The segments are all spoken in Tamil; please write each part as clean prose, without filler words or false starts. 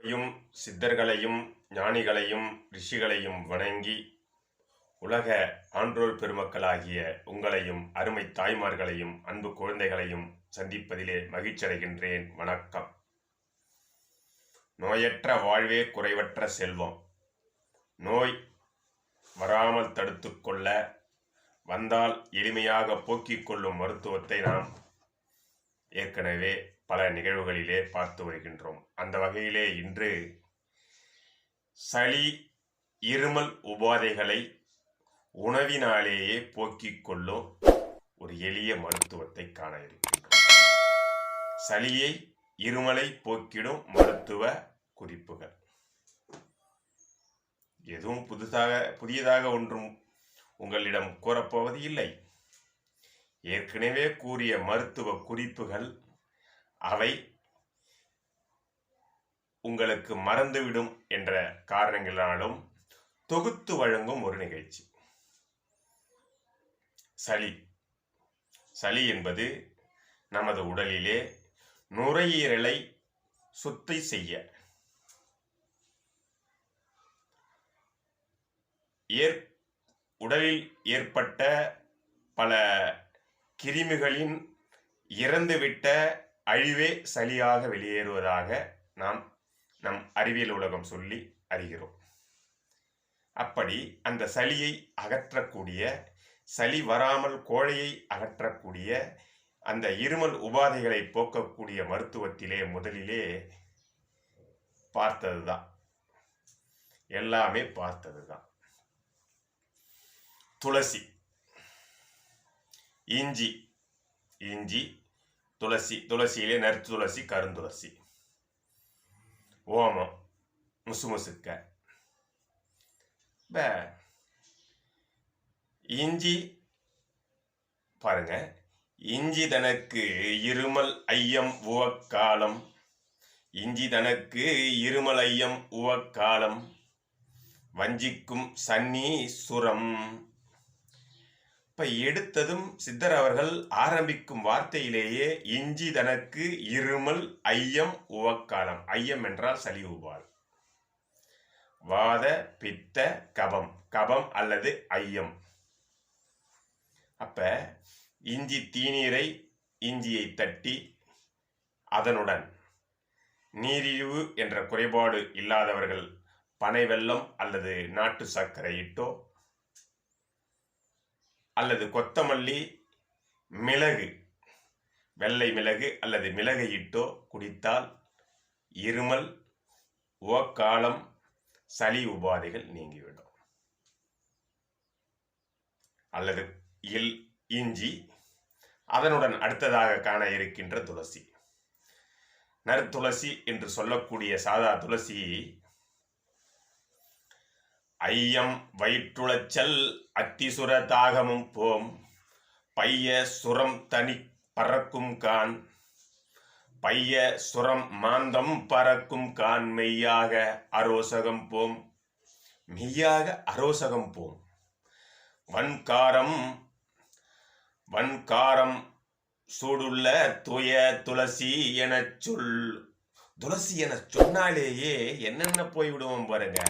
யும் சித்தர்களையும் ஞானிகளையும் ரிஷிகளையும் வணங்கி உலக ஆன்றோர் பெருமக்களாகிய உங்களையும் அருமை தாய்மார்களையும் அன்பு குழந்தைகளையும் சந்திப்பதிலே மகிழ்ச்சியடைகின்றேன். வணக்கம். நோயற்ற வாழ்வே குறைவற்ற செல்வம். நோய் வராமல் தடுத்து கொள்ள வந்தால் எளிமையாக போக்கிக் கொள்ளும் மருத்துவத்தை நாம் ஏற்கனவே பல நிகழ்வுகளிலே பார்த்து வருகின்றோம். அந்த வகையிலே இன்று சளி இருமல் உபாதைகளை உணவினாலேயே போக்கிக் கொள்ளும் ஒரு எளிய மருத்துவத்தை காண இருக்கின்றோம். சளியை இருமலை போக்கிடும் மருத்துவ குறிப்புகள். எதுவும் புதியதாக ஒன்றும் உங்களிடம் கூறப்போவது இல்லை. ஏற்கனவே கூறிய மருத்துவ குறிப்புகள் அவை உங்களுக்கு மறந்துவிடும் என்ற காரணங்களாலும் தொகுத்து வழங்கும் ஒரு நிகழ்ச்சி. சளி என்பது நமது உடலிலே நுரையீரலை சுத்தம் செய்ய உடலில் ஏற்பட்ட பல கிருமிகளின் இறந்துவிட்ட அழிவே சளியாக வெளியேறுவதாக நம் அறிவியல் உலகம் சொல்லி அறிகிறோம். அப்படி அந்த சளியை அகற்றக்கூடிய, சளி வராமல் கோழையை அகற்றக்கூடிய, அந்த இருமல் உபாதைகளை போக்கக்கூடிய மருத்துவத்திலே முதலிலே பார்த்ததுதான், எல்லாமே பார்த்ததுதான். துளசி, இஞ்சி, துளசியிலே நற்துளசி, கருந்துளசி, ஓமம், முசுமுசுக்க. இஞ்சி பாருங்க, இஞ்சி தனக்கு இருமல் ஐயம் உவக்காலம், இஞ்சி தனக்கு இருமல் ஐயம் உவக்காலம், வஞ்சிக்கும் சன்னி சுரம். எடுத்ததும் சித்தர் அவர்கள் ஆரம்பிக்கும் வார்த்தையிலேயே இஞ்சி தனக்கு இருமல் ஐயம் உவக்காலம். ஐயம் என்றால் சளி உபால், வாத பித்த கபம், கபம் அல்லது ஐயம். இஞ்சி தீநீரை, இஞ்சியை தட்டி அதனுடன் நீரிழிவு என்ற குறைபாடு இல்லாதவர்கள் பனை வெல்லம் அல்லது நாட்டு சர்க்கரை இட்டோ அல்லது கொத்தமல்லி, மிளகு, வெள்ளை மிளகு அல்லது மிளகை இட்டோ குடித்தால் இருமல், உவக்காலம், சளி உபாதைகள் நீங்கிவிடும். அல்லது இஞ்சி, அதனுடன் அடுத்ததாக காண இருக்கின்ற துளசி, நற்துளசி என்று சொல்லக்கூடிய சாதா துளசி ஐயம் வயிற்றுளைச்சல் அத்திசுர தாகமும் போம், பைய சுரம் தனி பறக்கும் கான், பைய சுரம் மாந்தம் பறக்கும் கான், மெய்யாக அரோசகம் போம், மெய்யாக அரோசகம் போம். வன்காரம் சூடுள்ள தூய துளசி எனச் சொல். துளசி என சொன்னாலேயே என்னென்ன போய்விடுவோம் பாருங்க.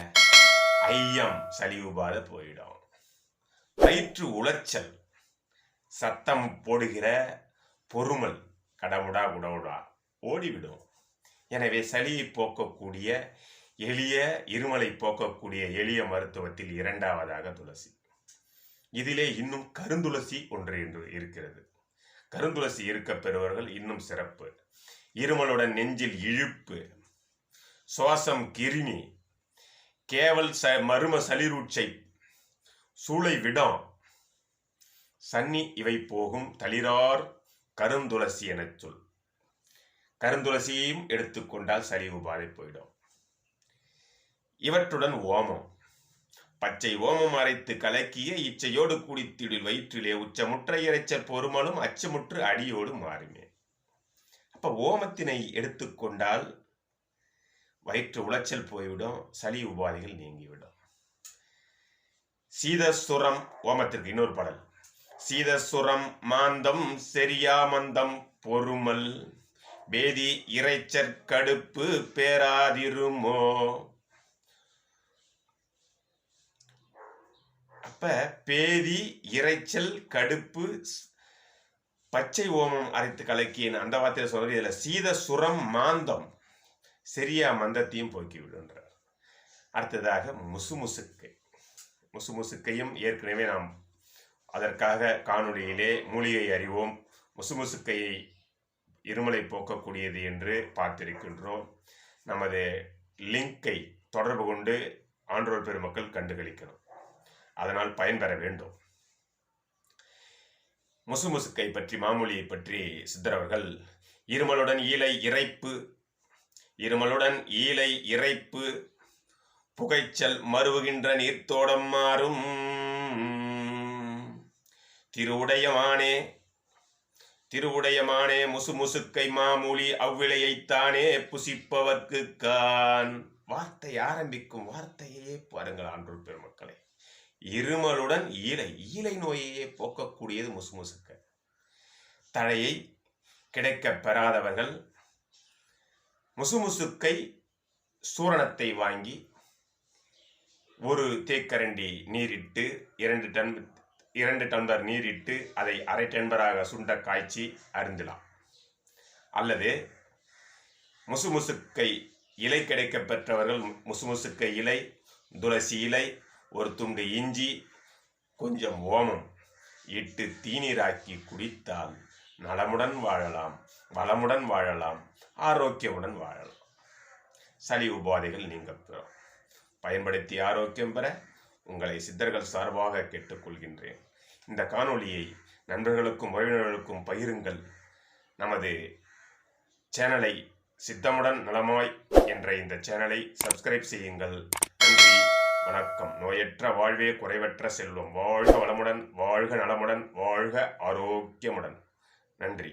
ஐயம் சளி உபாதை போயிடும். வயிற்று உளைச்சல், சத்தம் போடுகிற பொறுமல் கடவுடா குடவுடா ஓடிவிடும். எனவே சளியை போக்கக்கூடிய எளிய, இருமலை போக்கக்கூடிய எளிய மருத்துவத்தில் இரண்டாவதாக துளசி. இதிலே இன்னும் கருந்துளசி ஒன்று என்று இருக்கிறது. கருந்துளசி இருக்க பெறுவர்கள் இன்னும் சிறப்பு. இருமலுடன் நெஞ்சில் இழுப்பு, சுவாசம் கிருமி, கேவல் மரும சளிரூட்சை, சூளை விடம், சன்னி இவை போகும் தளிரார் கருந்துளசி எனச் சொல். கருந்துளசியையும் எடுத்துக்கொண்டால் சளி உபாதை போயிடும். இவற்றுடன் ஓமம், பச்சை ஓமம் அரைத்து கலக்கிய இச்சையோடு குடித்திடில் வயிற்றிலே உச்சமுற்ற இறைச்சல் பொறுமலும் அச்சமுற்று அடியோடு மாறுமே. ஓமத்தினை எடுத்துக்கொண்டால் வயிற்று உளைச்சல் போய்விடும், சளி உபாதைகள் நீங்கிவிடும். சீதசுரம், ஓமத்திற்கு இன்னொரு பாடல். சீதசுரம் மாந்தம் செரியாமந்தம் பொறுமல் பேதி இறைச்சற் கடுப்பு பேராதிருமோ. அப்ப பேதி இறைச்சல் கடுப்பு பச்சை ஓமம் அரைத்து கலக்கிய அந்த வார்த்தையில சொல்றது, இதுல சீத சுரம் மாந்தம் சரியா மந்தத்தையும் போக்கி விடுன்றார். அடுத்ததாக முசுமுசுக்கை. முசுமுசுக்கையும் ஏற்கனவே நாம் அதற்காக காணொளியிலே மூலிகை அறிவோம், முசுமுசுக்கையை இருமலை போக்கக்கூடியது என்று பார்த்திருக்கின்றோம். நமது லிங்கை தொடர்பு கொண்டு ஆன்றோர் பெருமக்கள் கண்டுகளிக்கணும், அதனால் பயன்பெற வேண்டும். முசுமுசுக்கை பற்றி, மாமூலியை பற்றி சித்தரவர்கள் இருமலுடன் ஈலை இறைப்பு புகைச்சல் மறுவுகின்ற நீர்த்தோடம் மாறும். திருவுடையமானே முசுமுசுக்கை மாமூலி அவ்விளையைத்தானே புசிப்பவர்க்கு கான். வார்த்தை ஆரம்பிக்கும் வார்த்தையே பாருங்கள் ஆன்றோர் பெருமக்களே. இருமலுடன் ஈலை நோயையே போக்கக்கூடியது முசுமுசுக்கை. தழையை கிடைக்க பெறாதவர்கள் முசுமுசுக்கை சூரணத்தை வாங்கி ஒரு தேக்கரண்டி நீரிட்டு 2 டம்ளர் நீரிட்டு அதை அரை டம்ளராக சுண்ட காய்ச்சி அருந்தலாம். அல்லது முசுமுசுக்கை இலை கிடைக்க பெற்றவர்கள் முசுமுசுக்கை இலை, துளசி இலை, ஒரு துண்டு இஞ்சி, கொஞ்சம் ஓமம் இட்டு தீநீராக்கி குடித்தால் நலமுடன் வாழலாம், வளமுடன் வாழலாம், ஆரோக்கியமுடன் வாழலாம். சளி உபாதைகள் நீங்க பெறும். பயன்படுத்தி ஆரோக்கியம் பெற உங்களை சித்தர்கள் சார்பாக கேட்டுக்கொள்கின்றேன். இந்த காணொளியை நண்பர்களுக்கும் உறவினர்களுக்கும் பகிருங்கள். நமது சேனலை சித்தமுடன் நலமாய் என்ற இந்த சேனலை சப்ஸ்கிரைப் செய்யுங்கள். நன்றி, வணக்கம். நோயற்ற வாழ்வே குறைவற்ற செல்வம். வாழ்க வளமுடன், வாழ்க நலமுடன், வாழ்க ஆரோக்கியமுடன். நன்றி.